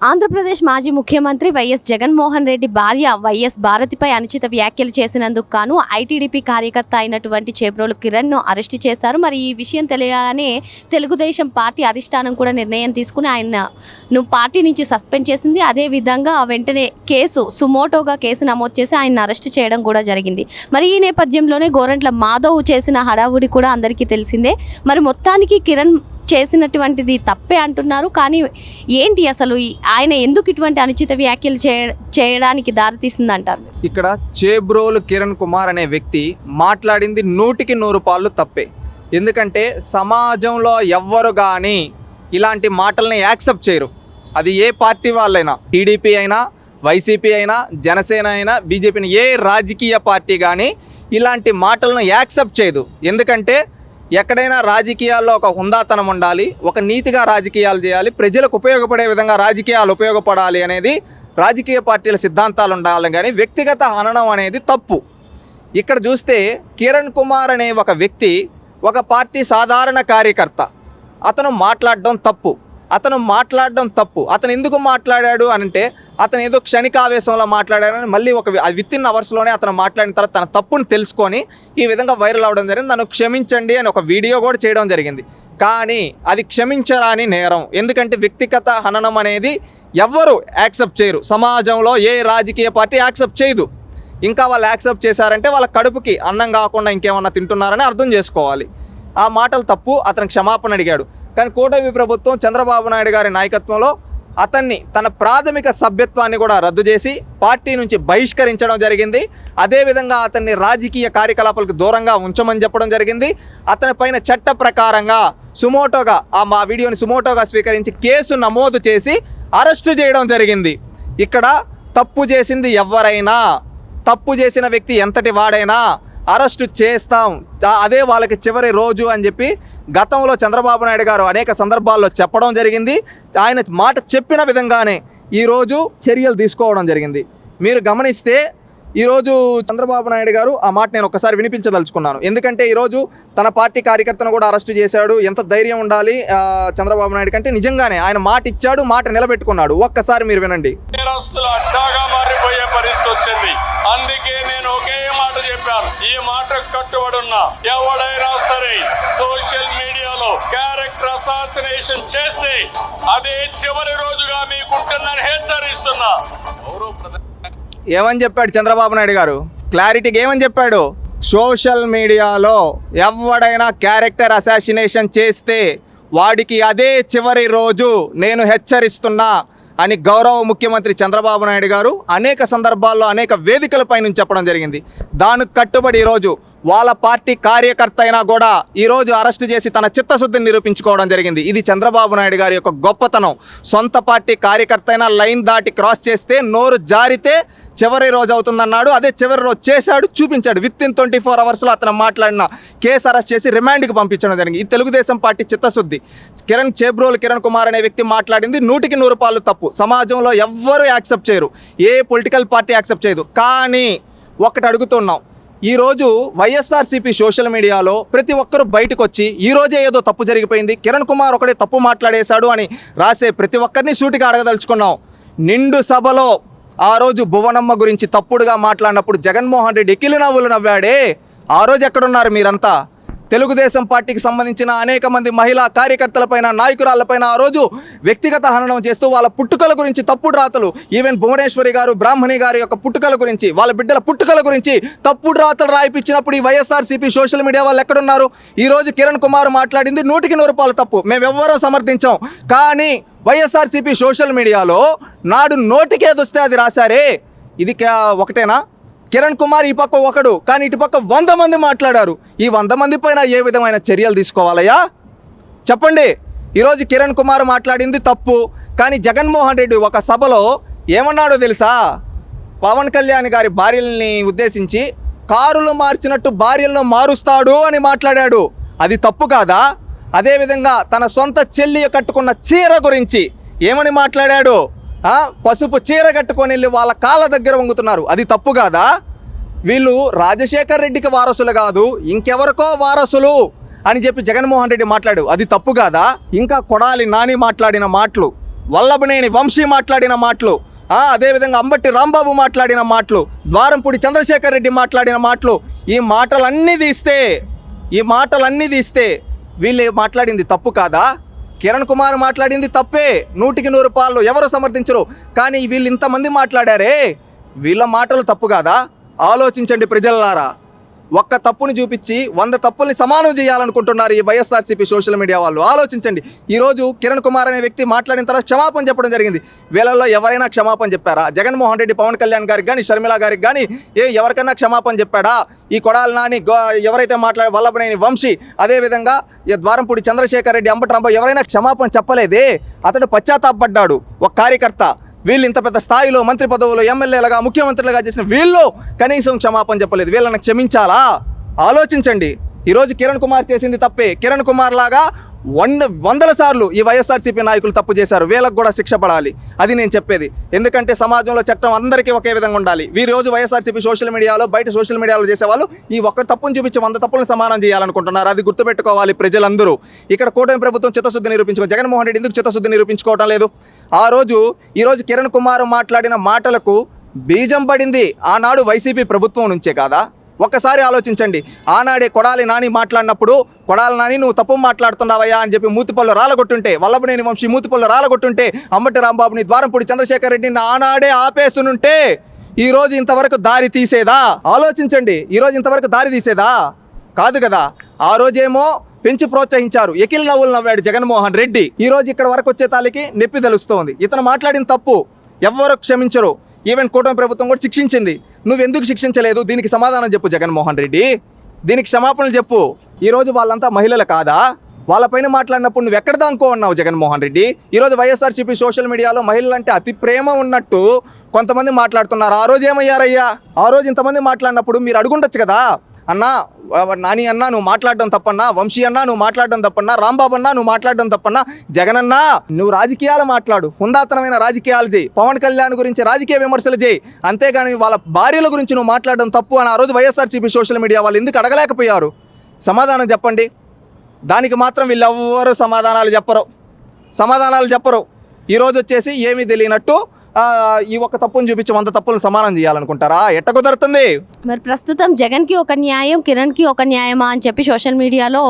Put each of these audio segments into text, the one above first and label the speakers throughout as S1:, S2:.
S1: ఆంధ్రప్రదేశ్ మాజీ ముఖ్యమంత్రి వైఎస్ జగన్మోహన్ రెడ్డి భార్య వైఎస్ భారతిపై అనుచిత వ్యాఖ్యలు చేసినందుకు గాను ఐటీడీపీ కార్యకర్త అయినటువంటి చేబ్రోలు కిరణ్ను అరెస్టు చేశారు. మరి ఈ విషయం తెలియగానే తెలుగుదేశం పార్టీ అధిష్టానం కూడా నిర్ణయం తీసుకుని ఆయన్ను పార్టీ నుంచి సస్పెండ్ చేసింది. అదేవిధంగా వెంటనే సుమోటోగా కేసు నమోదు చేసి ఆయన్ని అరెస్టు చేయడం కూడా జరిగింది. మరి ఈ నేపథ్యంలోనే గోరంట్ల మాధవ్ చేసిన హడావుడి కూడా అందరికీ తెలిసిందే. మరి మొత్తానికి కిరణ్ చేసినటువంటిది తప్పే అంటున్నారు. కానీ ఏంటి అసలు ఆయన ఎందుకు ఇటువంటి అనుచిత వ్యాఖ్యలు చేయడానికి దారితీసిందంటారు?
S2: ఇక్కడ చేబ్రోలు కిరణ్ కుమార్ అనే వ్యక్తి మాట్లాడింది 100కి 100 పాళ్ళు తప్పే. ఎందుకంటే సమాజంలో ఎవ్వరు కానీ ఇలాంటి మాటల్ని యాక్సెప్ట్ చేయరు. అది ఏ పార్టీ వాళ్ళైనా, టీడీపీ అయినా, వైసీపీ అయినా, జనసేన అయినా, బీజేపీని, ఏ రాజకీయ పార్టీ కానీ ఇలాంటి మాటలను యాక్సెప్ట్ చేయదు. ఎందుకంటే ఎక్కడైనా రాజకీయాల్లో ఒక హుందాతనం ఉండాలి, ఒక నీతిగా రాజకీయాలు చేయాలి, ప్రజలకు ఉపయోగపడే విధంగా రాజకీయాలు ఉపయోగపడాలి అనేది రాజకీయ పార్టీల సిద్ధాంతాలు ఉండాలి. కానీ వ్యక్తిగత హననం అనేది తప్పు. ఇక్కడ చూస్తే కిరణ్ కుమార్ అనే ఒక వ్యక్తి ఒక పార్టీ సాధారణ కార్యకర్త, అతను మాట్లాడడం తప్పు. అతను ఎందుకు మాట్లాడాడు అంటే అతను ఏదో క్షణికావేశంలో మాట్లాడాడని మళ్ళీ వితిన్ అవర్స్లోనే అతను మాట్లాడిన తర్వాత తన తప్పును తెలుసుకొని ఈ విధంగా వైరల్ అవ్వడం జరిగింది. నన్ను క్షమించండి అని ఒక వీడియో కూడా చేయడం జరిగింది. కానీ అది క్షమించరాని నేరం. ఎందుకంటే వ్యక్తిగత హననం అనేది ఎవ్వరు యాక్సెప్ట్ చేయరు. సమాజంలో ఏ రాజకీయ పార్టీ యాక్సెప్ట్ చేయదు. ఇంకా వాళ్ళు యాక్సెప్ట్ చేశారంటే వాళ్ళ కడుపుకి అన్నం కాకుండా ఇంకేమన్నా తింటున్నారని అర్థం చేసుకోవాలి. ఆ మాటలు తప్పు. అతను క్షమాపణ అడిగాడు. కానీ కూటమి ప్రభుత్వం చంద్రబాబు నాయుడు గారి నాయకత్వంలో అతన్ని తన ప్రాథమిక సభ్యత్వాన్ని కూడా రద్దు చేసి పార్టీ నుంచి బహిష్కరించడం జరిగింది. అదేవిధంగా అతన్ని రాజకీయ కార్యకలాపాలకు దూరంగా ఉంచమని చెప్పడం జరిగింది. అతని పైన చట్ట ప్రకారంగా మా వీడియోని సుమోటోగా స్వీకరించి కేసు నమోదు చేసి అరెస్టు చేయడం జరిగింది. ఇక్కడ తప్పు చేసింది ఎవరైనా, తప్పు చేసిన వ్యక్తి ఎంతటి వాడైనా అరెస్టు చేస్తాం, అదే వాళ్ళకి చివరి రోజు అని చెప్పి గతంలో చంద్రబాబు నాయుడు గారు అనేక సందర్భాల్లో చెప్పడం జరిగింది. ఆయన మాట చెప్పిన విధంగానే ఈరోజు చర్యలు తీసుకోవడం జరిగింది. మీరు గమనిస్తే ఈరోజు చంద్రబాబు నాయుడు గారు ఆ మాట నేను ఒక్కసారి వినిపించదలుచుకున్నాను. ఎందుకంటే ఈరోజు తన పార్టీ కార్యకర్తను కూడా అరెస్టు చేశాడు. ఎంత ధైర్యం ఉండాలి చంద్రబాబు నాయుడు కంటే. నిజంగానే ఆయన మాట ఇచ్చాడు, మాట నిలబెట్టుకున్నాడు. ఒక్కసారి మీరు వినండి.
S3: అందుకే నేను ఒకే మాట చెప్పాను, ఈ మాటకు కట్టుబడి ఉన్నా. ఎవడైనా సరే సోషల్ మీడియాలో క్యారెక్టర్ అసాసినేషన్ చేస్తే అదే చివరి రోజుగా మీకుంటున్నాను హెచ్చరిస్తున్నా.
S2: ఏమని చెప్పాడు చంద్రబాబు నాయుడు గారు? క్లారిటీగా ఏమని చెప్పాడు? సోషల్ మీడియాలో ఎవడైనా క్యారెక్టర్ అసాసినేషన్ చేస్తే వాడికి అదే చివరి రోజు నేను హెచ్చరిస్తున్నా అని గౌరవ ముఖ్యమంత్రి చంద్రబాబు నాయుడు గారు అనేక సందర్భాల్లో అనేక వేదికలపై నుంచి చెప్పడం జరిగింది. దానికి కట్టుబడి ఈరోజు వాళ్ళ పార్టీ కార్యకర్త అయినా కూడా ఈరోజు అరెస్టు చేసి తన చిత్తశుద్ధిని నిరూపించుకోవడం జరిగింది. ఇది చంద్రబాబు నాయుడు గారి యొక్క గొప్పతనం. సొంత పార్టీ కార్యకర్త అయినా లైన్ దాటి క్రాస్ చేస్తే, నోరు జారితే చివరి రోజు అవుతుందన్నాడు. అదే చివరి రోజు చేశాడు, చూపించాడు. వితిన్ 24 అవర్స్లో అతను మాట్లాడిన కేసు అరెస్ట్ చేసి రిమాండ్కి పంపించడం జరిగింది. ఈ తెలుగుదేశం పార్టీ చిత్తశుద్ధి. చేబ్రోలు కిరణ్ కుమార్ అనే వ్యక్తి మాట్లాడింది 100కి 100 పాళ్ళు తప్పు. సమాజంలో ఎవ్వరూ యాక్సెప్ట్ చేయరు, ఏ పొలిటికల్ పార్టీ యాక్సెప్ట్ చేయదు. కానీ ఒకటి అడుగుతున్నాం, ఈరోజు వైఎస్ఆర్సీపీ సోషల్ మీడియాలో ప్రతి ఒక్కరూ బయటకు వచ్చి ఈరోజే ఏదో తప్పు జరిగిపోయింది, కిరణ్ కుమార్ ఒకడే తప్పు మాట్లాడేశాడు అని రాసే ప్రతి ఒక్కరిని సూటిగా అడగదలుచుకున్నాం. నిండు సభలో ఆ రోజు భువనమ్మ గురించి తప్పుడుగా మాట్లాడినప్పుడు జగన్మోహన్ రెడ్డి ఎకిలి నవ్వులు నవ్వాడే. ఆ రోజు ఎక్కడున్నారు మీరంతా? తెలుగుదేశం పార్టీకి సంబంధించిన అనేక మంది మహిళా కార్యకర్తలపైన, నాయకురాళ్లపైన ఆ రోజు వ్యక్తిగత హననం చేస్తూ వాళ్ళ పుట్టుకల గురించి తప్పుడు రాతలు, ఈవెన్ భువనేశ్వరి గారు, బ్రాహ్మణి గారి యొక్క పుట్టుకల గురించి, వాళ్ళ బిడ్డల పుట్టుకల గురించి తప్పుడు రాతలు రాయిపించినప్పుడు ఈ వైఎస్ఆర్సీపీ సోషల్ మీడియా వాళ్ళు ఎక్కడున్నారు? ఈరోజు కిరణ్ కుమార్ మాట్లాడింది 100కి 100 పాలు తప్పు. మేమెవ్వరూ సమర్థించాం. కానీ వైఎస్ఆర్సీపీ సోషల్ మీడియాలో నాడు నోటికి ఏదొస్తే అది రాశారే. ఇది ఒకటేనా? కిరణ్ కుమార్ ఈ పక్క ఒకడు, కానీ ఇటు పక్క 100 మంది మాట్లాడారు. ఈ 100 మంది పైన ఏ విధమైన చర్యలు తీసుకోవాలయ్యా చెప్పండి? ఈరోజు కిరణ్ కుమార్ మాట్లాడింది తప్పు. కానీ జగన్మోహన్ రెడ్డి ఒక సభలో ఏమన్నాడో తెలుసా? పవన్ కళ్యాణ్ గారి భార్యల్ని ఉద్దేశించి కారులు మార్చినట్టు భార్యలను మారుస్తాడు అని మాట్లాడాడు. అది తప్పు కాదా? అదేవిధంగా తన సొంత చెల్లి కట్టుకున్న చీర గురించి ఏమని మాట్లాడాడు? పసుపు చీర కట్టుకొని వెళ్ళి వాళ్ళ కాళ్ళ దగ్గర వంగుతున్నారు. అది తప్పు కాదా? వీళ్ళు రాజశేఖర్ రెడ్డికి వారసులు కాదు, ఇంకెవరికో వారసులు అని చెప్పి జగన్మోహన్ రెడ్డి మాట్లాడు. అది తప్పు కాదా? ఇంకా కొడాలి నాని మాట్లాడిన మాటలు వల్లభనేని వంశీ మాట్లాడిన మాటలు, అదేవిధంగా అంబటి రాంబాబు మాట్లాడిన మాటలు, ద్వారంపూడి చంద్రశేఖర్ రెడ్డి మాట్లాడిన మాటలు, ఈ మాటలన్నీ తీస్తే వీళ్ళు మాట్లాడింది తప్పు కాదా? కిరణ్ కుమార్ మాట్లాడింది తప్పే, 100% పాలు ఎవరు సమర్థించరు. కానీ వీళ్ళు ఇంతమంది మాట్లాడారే, వీళ్ళ మాటలు తప్పు కాదా? ఆలోచించండి ప్రజలారా. ఒక్క తప్పుని చూపించి 100 తప్పుల్ని సమానం చేయాలనుకుంటున్నారు ఈ వైఎస్ఆర్సీపీ సోషల్ మీడియా వాళ్ళు. ఆలోచించండి. ఈరోజు కిరణ్ కుమార్ అనే వ్యక్తి మాట్లాడిన తర్వాత క్షమాపణ చెప్పడం జరిగింది. వీళ్ళల్లో ఎవరైనా క్షమాపణ చెప్పారా? జగన్మోహన్ రెడ్డి, పవన్ కళ్యాణ్ గారికి కానీ, షర్మిల గారికి కానీ ఎవరికైనా క్షమాపణ చెప్పాడా? ఈ కొడాలి నాని ఎవరైతే వల్లభనేని వంశీ, అదేవిధంగా ద్వారంపూడి చంద్రశేఖర్ రెడ్డి, అంబటి రాంబాబు ఎవరైనా క్షమాపణ చెప్పలేదే. అతడు పశ్చాత్తాపడ్డాడు, ఒక కార్యకర్త. వీళ్ళు ఇంత పెద్ద స్థాయిలో మంత్రి పదవులు, ఎమ్మెల్యేలుగా, ముఖ్యమంత్రులుగా చేసిన వీళ్ళు కనీసం క్షమాపణ చెప్పలేదు. వీళ్ళని క్షమించాలా? ఆలోచించండి. ఈరోజు కిరణ్ కుమార్ చేసింది తప్పే. కిరణ్ కుమార్ లాగా వందల సార్లు ఈ వైఎస్ఆర్సీపీ నాయకులు తప్పు చేశారు. వీళ్ళకు కూడా శిక్ష పడాలి. అది నేను చెప్పేది. ఎందుకంటే సమాజంలో చట్టం అందరికీ ఒకే విధంగా ఉండాలి. ఈ రోజు వైఎస్ఆర్సీపీ సోషల్ మీడియాలో, బయట సోషల్ మీడియాలో చేసేవాళ్ళు ఈ ఒక్క తప్పును చూపించి 100 తప్పులను సమానం చేయాలనుకుంటున్నారు. అది గుర్తుపెట్టుకోవాలి ప్రజలందరూ. ఇక్కడ కూటమి ప్రభుత్వం చిత్తశుద్ధి నిరూపించుకో. జగన్మోహన్ రెడ్డి ఎందుకు చిత్తశుద్ధి నిరూపించుకోవటం లేదు? ఈరోజు కిరణ్ కుమార్ మాట్లాడిన మాటలకు బీజం పడింది ఆనాడు వైసీపీ ప్రభుత్వం నుంచే కాదా? ఒక్కసారి ఆలోచించండి. ఆనాడే కొడాలి నాని మాట్లాడినప్పుడు, కొడాలి నాని నువ్వు తప్పు మాట్లాడుతున్నావయ్యా అని చెప్పి మూతిపళ్ళు రాలగొట్టుంటే, వల్లభనేని వంశీ మూతిపళ్ళు రాలగొట్టుంటే, అంబటి రాంబాబుని, ద్వారంపూడి చంద్రశేఖర్ రెడ్డిని ఆనాడే ఆపేసునుంటే ఈరోజు ఇంతవరకు దారి తీసేదా? ఆలోచించండి. ఈరోజు ఇంతవరకు దారి తీసేదా? కాదు కదా. ఆ రోజేమో పెంచి ప్రోత్సహించారు, ఎకిల్ నవ్వులు నవ్వాడు జగన్మోహన్ రెడ్డి. ఈరోజు ఇక్కడ వరకు వచ్చే తాలికి నొప్పి తెలుస్తోంది. ఇతను మాట్లాడిన తప్పు ఎవ్వరూ క్షమించరు. ఈవెన్ కూటమి ప్రభుత్వం కూడా శిక్షించింది. నువ్వెందుకు శిక్షించలేదు? దీనికి సమాధానం చెప్పు జగన్మోహన్ రెడ్డి. దీనికి క్షమాపణలు చెప్పు. ఈరోజు వాళ్ళంతా మహిళలు కాదా? వాళ్ళపైన మాట్లాడినప్పుడు నువ్వు ఎక్కడ దానికో ఉన్నావు జగన్మోహన్ రెడ్డి? ఈరోజు వైఎస్ఆర్సీపీ సోషల్ మీడియాలో మహిళలంటే అతి ప్రేమ ఉన్నట్టు కొంతమంది మాట్లాడుతున్నారు. ఆ రోజు ఏమయ్యారయ్యా? ఆ రోజు ఇంతమంది మాట్లాడినప్పుడు మీరు అడుగుండొచ్చు కదా, అన్నా నాని అన్నా నువ్వు మాట్లాడడం తప్పన్నా, వంశీ అన్నా నువ్వు మాట్లాడడం తప్పన్నా, రాంబాబు అన్నా నువ్వు మాట్లాడడం తప్పన్నా, జగన్ అన్నా నువ్వు రాజకీయాలు మాట్లాడు, హుందాతనమైన రాజకీయాలు చేయి, పవన్ కళ్యాణ్ గురించి రాజకీయ విమర్శలు చేయి, అంతేగాని వాళ్ళ భార్యల గురించి నువ్వు మాట్లాడడం తప్పు అని ఆ రోజు వైఎస్ఆర్సీపీ సోషల్ మీడియా వాళ్ళు ఎందుకు అడగలేకపోయారు? సమాధానం చెప్పండి. దానికి మాత్రం వీళ్ళెవ్వరూ సమాధానాలు చెప్పరు. ఈరోజు వచ్చేసి ఏమీ తెలియనట్టు ఈ ఒక్క తప్పును చూపించి 100 తప్పులను సమానం చేయాలనుకుంటారా? ఎట్ట కుదురుతుంది?
S1: మరి ప్రస్తుతం జగన్కి ఒక న్యాయం, కిరణ్కి ఒక న్యాయమా అని చెప్పి సోషల్ మీడియాలో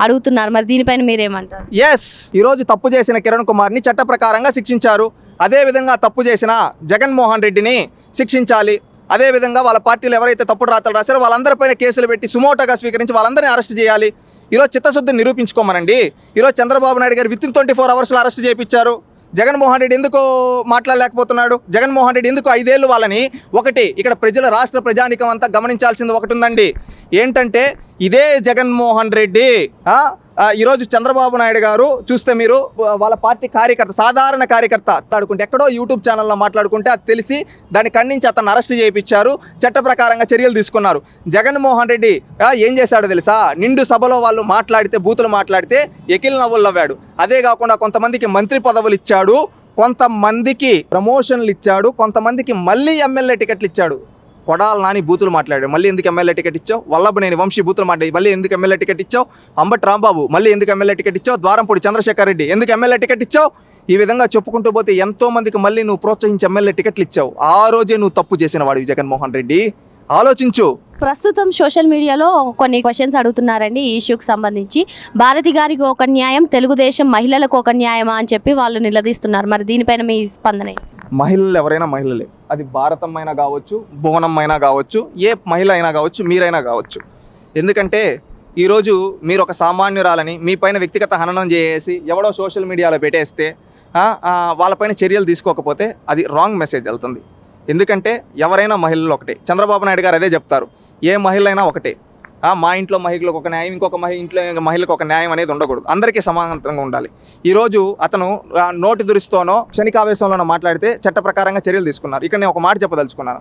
S1: అడుగుతున్నారు. మరి దీనిపైన మీరేమంటారు?
S2: ఈరోజు తప్పు చేసిన కిరణ్ కుమార్ని చట్ట ప్రకారంగా శిక్షించారు. అదేవిధంగా తప్పు చేసిన జగన్మోహన్ రెడ్డిని శిక్షించాలి. అదేవిధంగా వాళ్ళ పార్టీలు ఎవరైతే తప్పుడు రాతలు రాశారో వాళ్ళందరిపైన కేసులు పెట్టి సుమోటోగా స్వీకరించి వాళ్ళందరినీ అరెస్ట్ చేయాలి. ఈరోజు చిత్తశుద్ధిని నిరూపించుకోమనండి. ఈరోజు చంద్రబాబు నాయుడు గారు వితిన్ 24 అవర్స్లో అరెస్ట్ చేయించారు. జగన్మోహన్ రెడ్డి ఎందుకు మాట్లాడలేకపోతున్నాడు? జగన్మోహన్ రెడ్డి ఎందుకు 5 ఏళ్ళు వాళ్ళని? ఇక్కడ రాష్ట్ర ప్రజానికం అంతా గమనించాల్సింది ఒకటి ఉందండి. ఏంటంటే ఇదే జగన్మోహన్ రెడ్డి ఈరోజు చంద్రబాబు నాయుడు గారు చూస్తే మీరు వాళ్ళ పార్టీ కార్యకర్త, సాధారణ కార్యకర్త మాట్లాడుకుంటే ఎక్కడో యూట్యూబ్ ఛానల్లో మాట్లాడుకుంటే అది తెలిసి దాన్ని ఖండించి అతను అరెస్ట్ చేయించారు. చట్ట ప్రకారంగా చర్యలు తీసుకున్నారు. జగన్మోహన్ రెడ్డి ఏం చేశాడో తెలుసా? నిండు సభలో వాళ్ళు మాట్లాడితే, బూతులు మాట్లాడితే ఎకిల్ నవ్వులు నవ్వాడు. అదే కాకుండా కొంతమందికి మంత్రి పదవులు ఇచ్చాడు, కొంతమందికి ప్రమోషన్లు ఇచ్చాడు, కొంతమందికి మళ్ళీ ఎమ్మెల్యే టికెట్లు ఇచ్చాడు. కొడాలి నాని బూతులు మాట్లాడాడు, మళ్ళీ ఎందుకు ఎమ్మెల్యే టికెట్ ఇచ్చావు? వల్లభనేని వంశీ బూతులు మాట్లాడి మళ్ళీ ఎందుకు ఎమ్మెల్యే టికెట్ ఇచ్చావు? అంబటి రాంబాబు మళ్ళీ ఎందుకు ఎమ్మెల్యే టికెట్ ఇచ్చావు? ద్వారంపూడి చంద్రశేఖర్ రెడ్డి ఎందుకు ఎమ్మెల్యే టికెట్ ఇచ్చావు? ఈ విధంగా చెప్పుకుంటూ పోతే ఎంతో మందికి మళ్ళీ నువ్వు ప్రోత్సహించి ఎమ్మెల్యే టికెట్లు ఇచ్చావు. ఆ రోజే నువ్వు తప్పు చేసిన వాడివి జగన్మోహన్ రెడ్డి. ఆలోచించు.
S1: ప్రస్తుతం సోషల్ మీడియాలో కొన్ని క్వశ్చన్స్ అడుగుతున్నారండి ఈ ఇష్యూకి సంబంధించి. భారతి గారికి ఒక న్యాయం, తెలుగుదేశం మహిళలకు ఒక న్యాయమా అని చెప్పి వాళ్ళు నిలదీస్తున్నారు. మరి దీనిపైన మీ స్పందన?
S2: మహిళలు ఎవరైనా మహిళలే. అది భారతం అయినా కావచ్చు, భువనం అయినా కావచ్చు, ఏ మహిళ అయినా కావచ్చు, మీరైనా కావచ్చు. ఎందుకంటే ఈరోజు మీరు ఒక సామాన్యురాలని మీ పైన వ్యక్తిగత హననం చేసి ఎవడో సోషల్ మీడియాలో పెట్టేస్తే వాళ్ళపైన చర్యలు తీసుకోకపోతే అది రాంగ్ మెసేజ్ వెళ్తుంది. ఎందుకంటే ఎవరైనా మహిళలు ఒకటే. చంద్రబాబు నాయుడు గారు అదే చెప్తారు, ఏ మహిళ అయినా ఒకటే. మా ఇంట్లో మహిళలకు ఒక న్యాయం, ఇంకొక ఇంట్లో మహిళకు ఒక న్యాయం అనేది ఉండకూడదు. అందరికీ సమానంగా ఉండాలి. ఈరోజు అతను నోటి దురుస్తోనో క్షణికావేశంలోనో మాట్లాడితే చట్ట ప్రకారంగా చర్యలు తీసుకున్నారు. ఇక్కడ నేను ఒక మాట చెప్పదలుచుకున్నాను.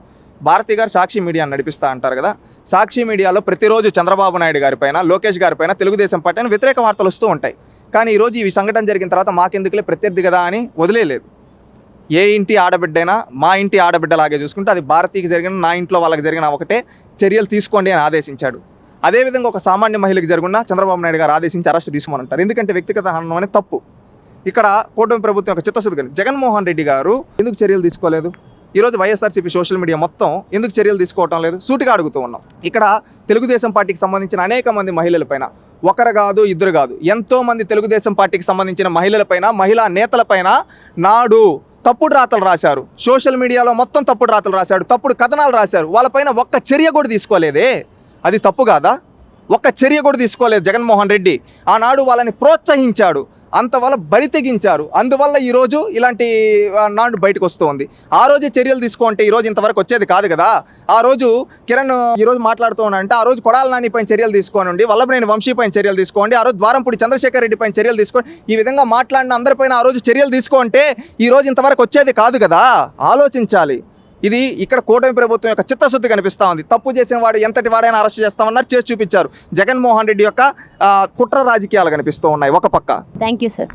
S2: భారతి గారు సాక్షి మీడియాను నడిపిస్తా అంటారు కదా. సాక్షి మీడియాలో ప్రతిరోజు చంద్రబాబు నాయుడు గారి పైన, లోకేష్ గారి పైన, తెలుగుదేశం పార్టీ వ్యతిరేక వార్తలు వస్తూ ఉంటాయి. కానీ ఈరోజు ఈ సంఘటన జరిగిన తర్వాత మాకెందుకులే ప్రత్యర్థి కదా అని వదిలేదు. ఏ ఇంటి ఆడబిడ్డైనా మా ఇంటి ఆడబిడ్డలాగే చూసుకుంటే అది భారతీకి జరిగిన, నా ఇంట్లో వాళ్ళకి జరిగిన ఒకటే, చర్యలు తీసుకోండి అని ఆదేశించాడు. అదేవిధంగా ఒక సామాన్య మహిళకి జరుగున్నా చంద్రబాబు నాయుడు గారు ఆదేశించి అరెస్ట్ తీసుకోమని అంటారు. ఎందుకంటే వ్యక్తిగత హననం అనేది తప్పు. ఇక్కడ కూటమి ప్రభుత్వం యొక్క చిత్తశుద్ధి కానీ జగన్మోహన్ రెడ్డి గారు ఎందుకు చర్యలు తీసుకోలేదు? ఈరోజు వైఎస్ఆర్సీపీ సోషల్ మీడియా మొత్తం ఎందుకు చర్యలు తీసుకోవటం లేదు? సూటిగా అడుగుతూ ఉన్నాం. ఇక్కడ తెలుగుదేశం పార్టీకి సంబంధించిన అనేక మంది మహిళలపైన, ఒకరు కాదు ఇద్దరు కాదు, ఎంతోమంది తెలుగుదేశం పార్టీకి సంబంధించిన మహిళలపైన, మహిళా నేతలపైన నాడు తప్పుడు రాతలు రాశారు. సోషల్ మీడియాలో మొత్తం తప్పుడు రాతలు రాశాడు, తప్పుడు కథనాలు రాశారు. వాళ్ళపైన ఒక్క చర్య కూడా తీసుకోలేదే. అది తప్పు కాదా? ఒక్క చర్య కూడా తీసుకోలేదు జగన్మోహన్ రెడ్డి. ఆనాడు వాళ్ళని ప్రోత్సహించాడు, అంతవల్ల బరి తెగించారు. అందువల్ల ఈరోజు ఇలాంటి నాడు బయటకు వస్తుంది. ఆ రోజు చర్యలు తీసుకుంటే ఈరోజు ఇంతవరకు వచ్చేది కాదు కదా. ఆ రోజు కిరణ్ ఈరోజు మాట్లాడుతూ ఉన్నాడంటే, ఆ రోజు కొడాల నాని పైన చర్యలు తీసుకోండి, వల్లభనేని వంశీ పైన చర్యలు తీసుకోండి, ఆ రోజు ద్వారంపూడి చంద్రశేఖర్ రెడ్డి పైన చర్యలు తీసుకోండి, ఈ విధంగా మాట్లాడిన అందరిపైన ఆ రోజు చర్యలు తీసుకుంటే ఈరోజు ఇంతవరకు వచ్చేది కాదు కదా. ఆలోచించాలి. ఇది ఇక్కడ కూటమి ప్రభుత్వం యొక్క చిత్తశుద్ధి కనిపిస్తూ ఉంది. తప్పు చేసిన వాడు ఎంతటి వాడైనా అరెస్ట్ చేస్తామన్నారు, చేసి చూపించారు. జగన్మోహన్ రెడ్డి యొక్క కుట్ర రాజకీయాలు కనిపిస్తూ ఉన్నాయి ఒక పక్క.
S1: Thank you sir.